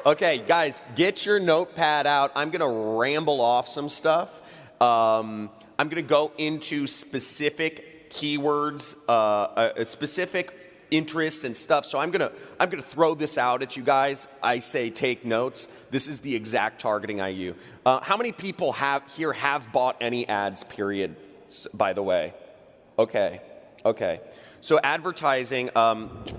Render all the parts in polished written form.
Okay, guys, get your notepad out. I'm going to ramble off some stuff. I'm going to go into specific keywords, specific interests and stuff. So I'm gonna throw this out at you guys. I say take notes. This is the exact targeting I use. How many people have bought any ads? Period. By the way, okay. So advertising.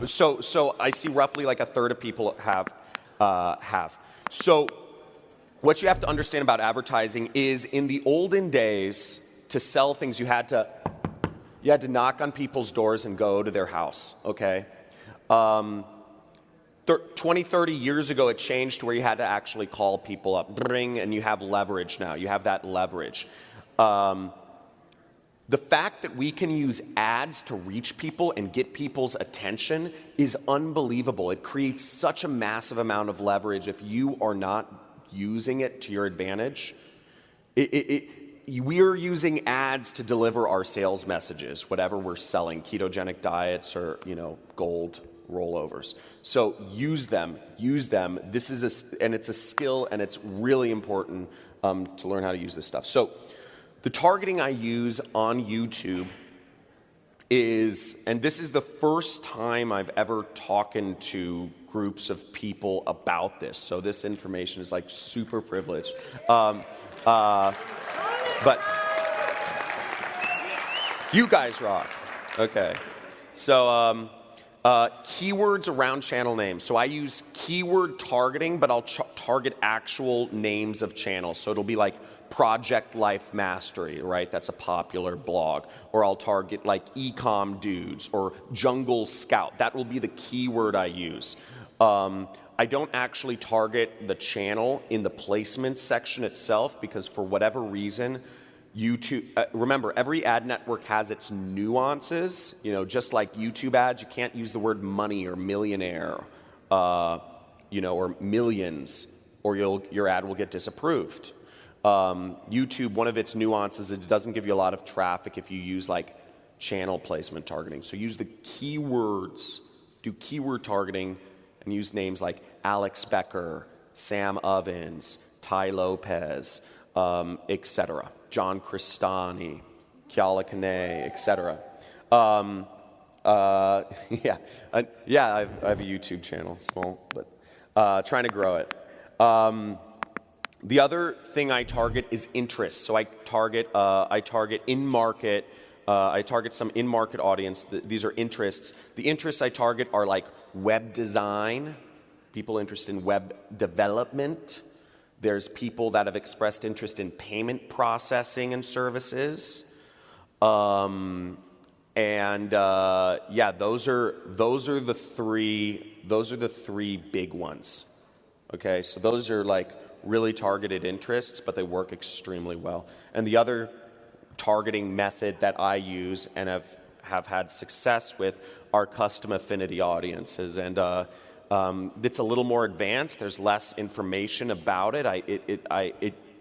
So I see roughly like a third of people have. So what you have to understand about advertising is in the olden days, to sell things, you had to knock on people's doors and go to their house, okay? 20, 30 years ago, it changed to where you had to actually call people up, and you have leverage now. You have that leverage. The fact that we can use ads to reach people and get people's attention is unbelievable. It creates such a massive amount of leverage if you are not using it to your advantage. We're using ads to deliver our sales messages, whatever we're selling, ketogenic diets or, gold rollovers. So use them. This is and it's a skill, and it's really important to learn how to use this stuff. So the targeting I use on YouTube is, and this is the first time I've ever talked to groups of people about this. So this information is like super privileged. But you guys rock. Okay. So keywords around channel names. So I use keyword targeting, but I'll target actual names of channels. So it'll be like Project Life Mastery, right? That's a popular blog. Or I'll target like Ecom Dudes or Jungle Scout. That will be the keyword I use. I don't actually target the channel in the placement section itself because for whatever reason, YouTube, remember, every ad network has its nuances. Just like YouTube ads, you can't use the word money or millionaire, or millions, or your ad will get disapproved. YouTube, one of its nuances, it doesn't give you a lot of traffic if you use like channel placement targeting. So use the keywords, do keyword targeting, and use names like Alex Becker, Sam Ovens, Ty Lopez, etc. John Crestani, Kiala Kane, etc. I have a YouTube channel, small, but trying to grow it. The other thing I target is interest. So I target in-market. I target some in-market audience. These are interests. The interests I target are like web design, people interested in web development. There's people that have expressed interest in payment processing and services. Those are the three big ones. Okay, so those are like really targeted interests, but they work extremely well. And the other targeting method that I use and have had success with are custom affinity audiences. And it's a little more advanced. There's less information about it.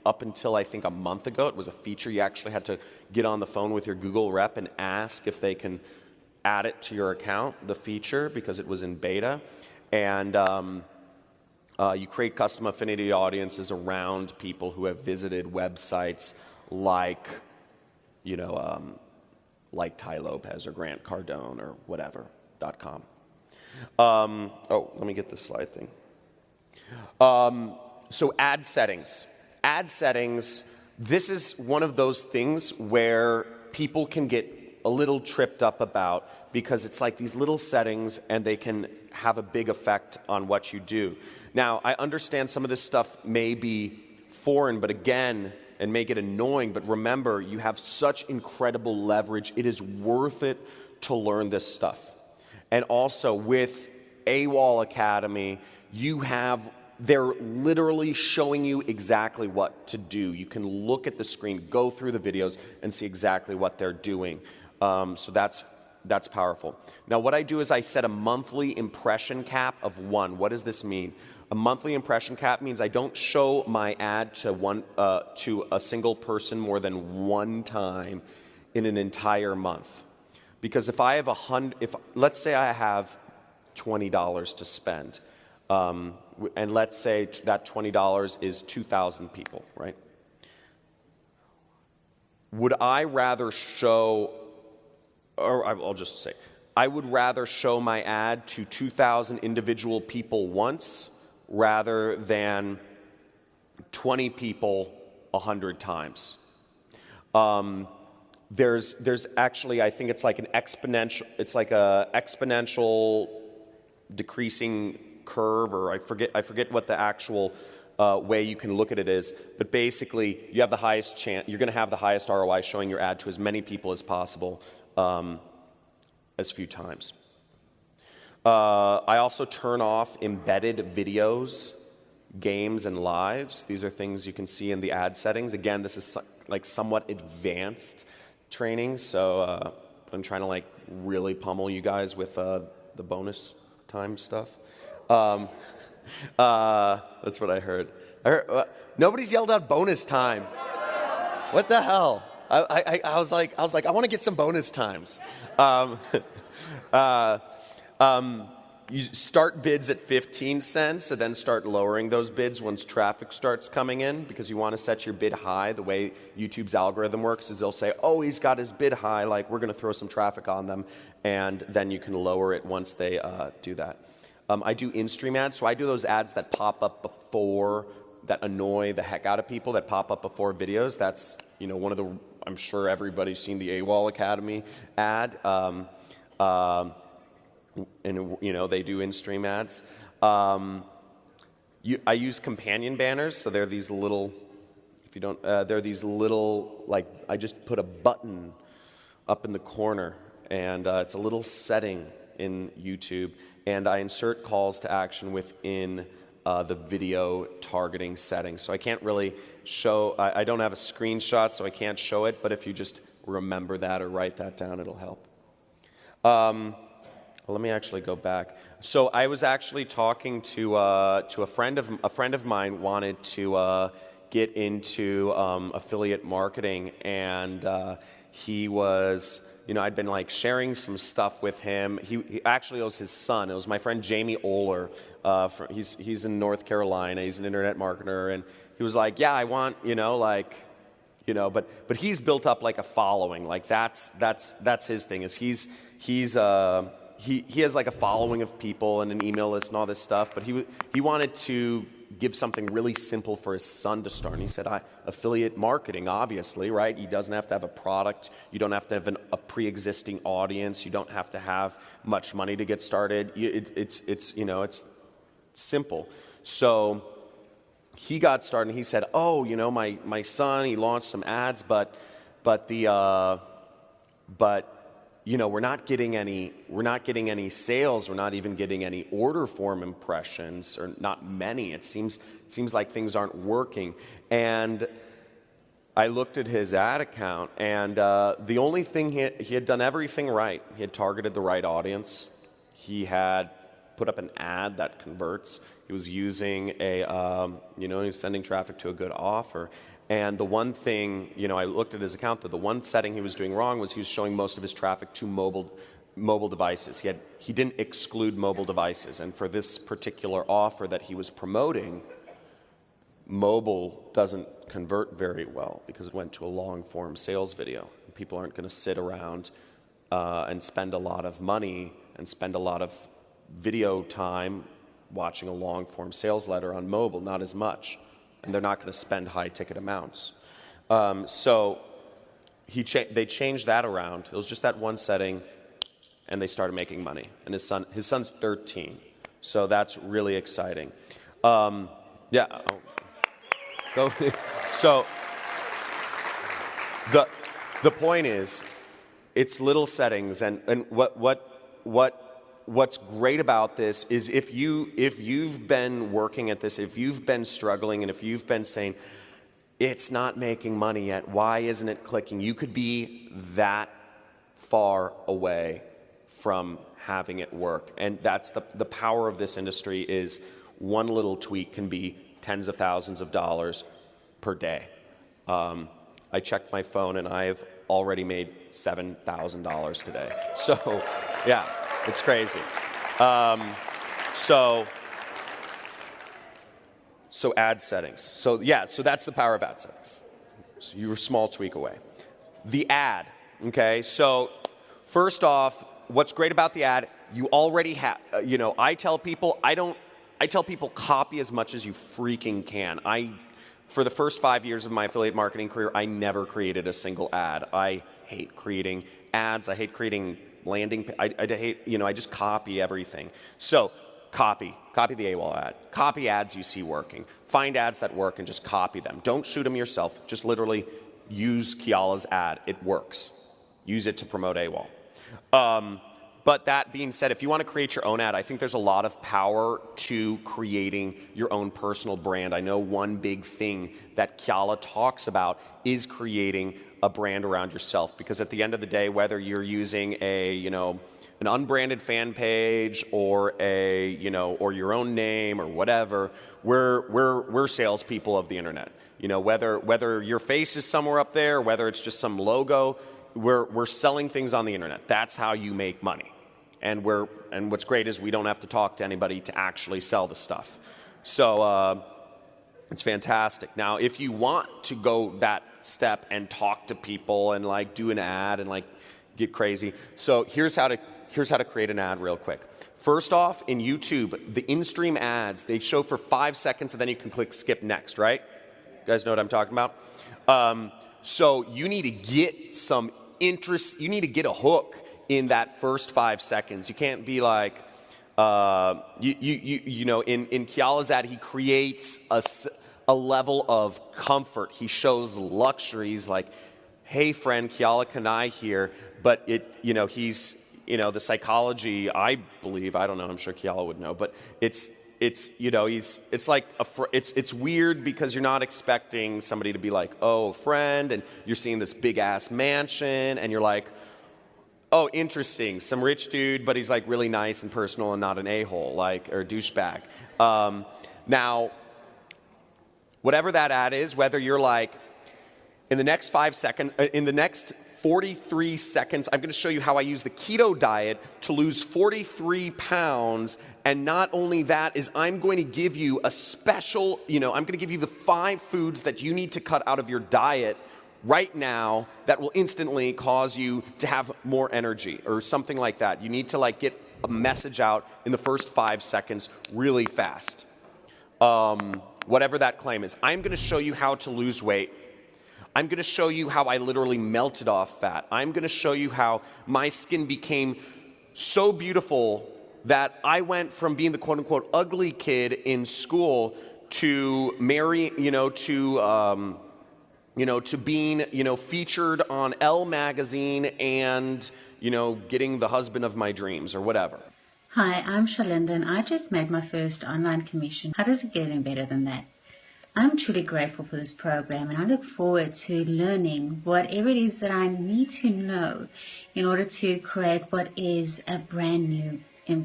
Up until I think a month ago, it was a feature you actually had to get on the phone with your Google rep and ask if they can add it to your account, the feature, because it was in beta. And you create custom affinity audiences around people who have visited websites like, like Ty Lopez or Grant Cardone or whatever.com. Let me get this slide thing. So ad settings. Ad settings, this is one of those things where people can get a little tripped up about because it's like these little settings and they can have a big effect on what you do. Now, I understand some of this stuff may be foreign, but again, and may get annoying, but remember, you have such incredible leverage. It is worth it to learn this stuff. And also with AWOL Academy, they're literally showing you exactly what to do. You can look at the screen, go through the videos, and see exactly what they're doing. So that's powerful. Now what I do is I set a monthly impression cap of 1. What does this mean? A monthly impression cap means I don't show my ad to a single person more than one time in an entire month. Because if I have let's say I have $20 to spend, and let's say that $20 is 2,000 people, right? Would I rather show, or I'll just say, I would rather show my ad to 2,000 individual people once rather than 20 people 100 times. There's actually, I think it's like an exponential, it's like a exponential decreasing curve, or I forget what the actual way you can look at it is, but basically you have the highest chance, you're going to have the highest ROI showing your ad to as many people as possible, as few times. I also turn off embedded videos, games, and lives. These are things you can see in the ad settings. Again, this is like somewhat advanced training, so I'm trying to like really pummel you guys with the bonus time stuff. That's what I heard. Nobody's yelled out bonus time. What the hell? I was like, I want to get some bonus times. You start bids at 15 cents and then start lowering those bids once traffic starts coming in, because you want to set your bid high. The way YouTube's algorithm works is they'll say, oh, he's got his bid high, like we're going to throw some traffic on them, and then you can lower it once they do that. I do in-stream ads, so I do those ads that pop up before, that annoy the heck out of people, that pop up before videos. That's, you know, one of the, I'm sure everybody's seen the AWOL Academy ad. And you know, they do in-stream ads. I use companion banners, so they're these little, if you don't, they're these little, like, I just put a button up in the corner, and it's a little setting in YouTube, and I insert calls to action within the video targeting settings. So I can't really show, I don't have a screenshot, so I can't show it, but if you just remember that or write that down, it'll help. Let me actually go back. So I was actually talking to a friend of mine wanted to get into affiliate marketing, and he was, you know, I'd been like sharing some stuff with him. He actually, it was his son. It was my friend Jamie Oler. He's in North Carolina. He's an internet marketer, and he was like, yeah, I want, you know, like, you know, but he's built up like a following. Like that's his thing. Is he has like a following of people and an email list and all this stuff, but he wanted to give something really simple for his son to start. And he said, affiliate marketing, obviously, right? He doesn't have to have a product. You don't have to have a pre-existing audience. You don't have to have much money to get started. It's you know, it's simple. So he got started and he said, oh, you know, my son, he launched some ads, but you know, we're not getting any sales. We're not even getting any order form impressions, or not many. It seems like things aren't working. And I looked at his ad account, and the only thing he had done everything right. He had targeted the right audience. He had put up an ad that converts. He was using he was sending traffic to a good offer. And the one thing, you know, I looked at his account, the one setting he was doing wrong was he was showing most of his traffic to mobile devices. He didn't exclude mobile devices. And for this particular offer that he was promoting, mobile doesn't convert very well because it went to a long-form sales video. People aren't going to sit around and spend a lot of money and spend a lot of video time watching a long-form sales letter on mobile, not as much. And they're not going to spend high-ticket amounts. So they changed that around. It was just that one setting, and they started making money. And his son's 13, so that's really exciting. Yeah. Go. So the point is, it's little settings, and what's great about this is if you've been working at this, if you've been struggling, and if you've been saying, it's not making money yet, why isn't it clicking? You could be that far away from having it work. And that's the power of this industry, is one little tweak can be tens of thousands of dollars per day. I checked my phone and I've already made $7,000 today. So, yeah. It's crazy. So So ad settings. So yeah, so that's the power of ad settings. So you're a small tweak away. The ad, okay? So first off, what's great about the ad, you already have, I tell people copy as much as you freaking can. For the first 5 years of my affiliate marketing career, I never created a single ad. I hate creating ads. I hate creating landing. I just copy everything. So copy the AWOL ad. Copy ads you see working. Find ads that work and just copy them. Don't shoot them yourself. Just literally use Kiala's ad. It works. Use it to promote AWOL. But that being said, if you want to create your own ad, I think there's a lot of power to creating your own personal brand. I know one big thing that Kiala talks about is creating a brand around yourself, because at the end of the day, whether you're using an unbranded fan page or or your own name or whatever, we're salespeople of the internet. Whether your face is somewhere up there, whether it's just some logo, we're selling things on the internet. That's how you make money. And what's great is we don't have to talk to anybody to actually sell the stuff. So it's fantastic. Now, if you want to go that step and talk to people and do an ad and get crazy. So here's how to create an ad real quick. First off, in YouTube, the in-stream ads, they show for 5 seconds and then you can click skip next, right? You guys know what I'm talking about? So you need to get some interest, you need to get a hook in that first 5 seconds. You can't be in Kiala's ad, he creates a level of comfort. He shows luxuries like, hey friend, Kiala Kanai here, but he's, the psychology, I believe, I don't know, I'm sure Kiala would know, but it's weird because you're not expecting somebody to be like, oh, friend, and you're seeing this big ass mansion, and you're like, oh, interesting, some rich dude, but he's really nice and personal and not an a-hole, or a douchebag. Now, whatever that ad is, whether you're in the next 5 seconds, in the next 43 seconds, I'm going to show you how I use the keto diet to lose 43 pounds. And not only that is I'm going to give you a special, I'm going to give you the 5 foods that you need to cut out of your diet right now that will instantly cause you to have more energy or something like that. You need to get a message out in the first 5 seconds really fast. Whatever that claim is. I'm going to show you how to lose weight. I'm going to show you how I literally melted off fat. I'm going to show you how my skin became so beautiful that I went from being the quote-unquote ugly kid in school to to being, featured on Elle magazine and, getting the husband of my dreams or whatever. Hi, I'm Shalinda and I just made my first online commission. How does it get any better than that? I'm truly grateful for this program and I look forward to learning whatever it is that I need to know in order to create what is a brand new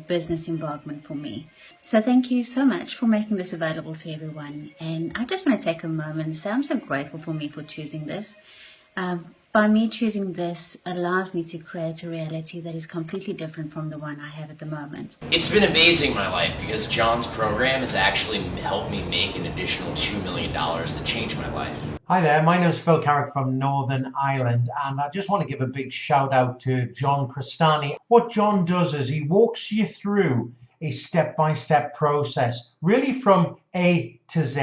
business embarkment for me. So thank you so much for making this available to everyone. And I just want to take a moment and say I'm so grateful for me for choosing this. By me choosing this allows me to create a reality that is completely different from the one I have at the moment. It's been amazing my life because John's program has actually helped me make an additional $2 million that changed my life. Hi there, my name is Phil Carrick from Northern Ireland and I just want to give a big shout out to John Crestani. What John does is he walks you through a step-by-step process, really from A to Z.